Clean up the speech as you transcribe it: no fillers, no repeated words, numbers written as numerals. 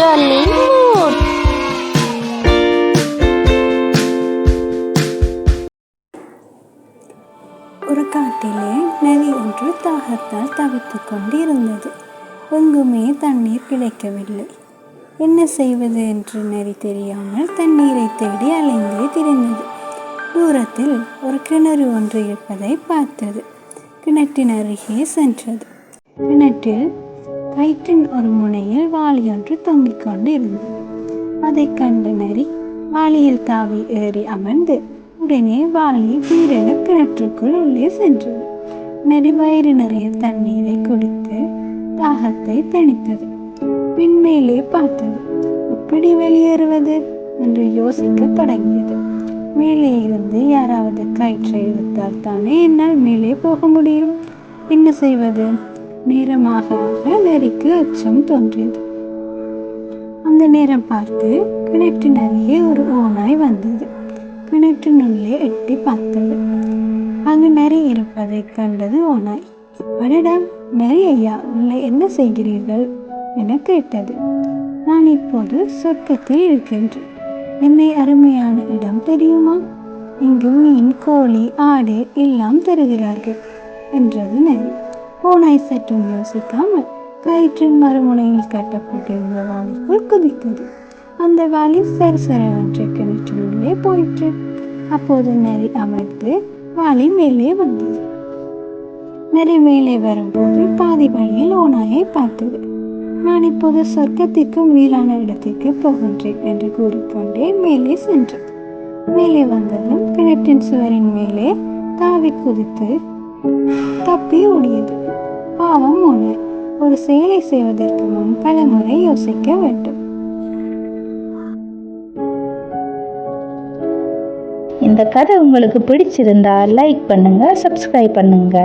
learning mood. ஒரு காட்டிலே நரி ஒன்று தாகத்தால் தவித்துக் கொண்டிருந்தது. எங்குமே தண்ணீர் கிடைக்கவில்லை. என்ன செய்வது என்று நரி தெரியாமல் தண்ணீரை தேடி அலைந்தே திரிந்தது. தூரத்தில் ஒரு கிணறு ஒன்று இருப்பதை பார்த்தது. கிணற்றின் அருகே சென்றது. கிணற்றில் கயிற்றின் ஒரு முனையில் வாளி ஒன்று தொங்கிக் கொண்டு இருந்தது. அதை கண்ட நரி வாளியில் தாவி ஏறி அமர்ந்து உடனே வாளி வீரென கிணற்றுக்குள் உள்ளே சென்றது. நரி வயிறு நிறைய தண்ணீரை குடித்து தாகத்தை தணித்தது. பின்மேலே பார்த்தது. எப்படி வெளியேறுவது என்று யோசிக்க தொடங்கியது. மேலே இருந்து யாராவது கயிற்றை இழுத்தால் தானே என்னால் மேலே போக முடியும். என்ன செய்வது? நேரமாக நரிக்கு அச்சம் தோன்றியது. அந்த நேரம் பார்த்து கிணற்றின் அருகே ஒரு ஓநாய் வந்தது. கிணற்றின் உள்ளே எட்டி பார்த்தது. அங்கு நரி இருப்பதை கண்டது ஓநாய். அடடா, நரி ஐயா, உள்ளே என்ன செய்கிறீர்கள் என கேட்டது. நான் இப்போது சொர்க்கத்தில் இருக்கின்றேன். என்னை அருமையான இடம் தெரியுமா? இங்கு மீன், கோழி, ஆடு எல்லாம் தருகிறார்கள் என்றது நரி. ஓநாய் சற்றும் யோசிக்காமல் கயிற்றின் மறுமுனையில் கட்டப்பட்டிருந்த வாளிக்குள் குதித்தது. அந்த வாளி சரசரவென்று கிணற்றினுள்ளே போயிற்று. அப்போது நரி அமர்ந்து வாளி மேலே வந்தது. நரி மேலே வரும்போது பாதி வழியில் ஓநாயை பார்த்தது. நான் இப்போது சொர்க்கத்திற்கும் வீரான இடத்திற்கு போகின்றேன் என்று கூறிக்கொண்டே மேலே சென்றது. மேலே வந்ததும் கிணற்றின் சுவரின் மேலே தாவி குதித்து தப்பி ஓடியது. பாவம் ஓனாய், ஒரு செயலை செய்வதற்கு முன் பல முறை யோசிக்க வேண்டும். இந்த கதை உங்களுக்கு பிடிச்சிருந்தா லைக் பண்ணுங்க, சப்ஸ்கிரைப் பண்ணுங்க.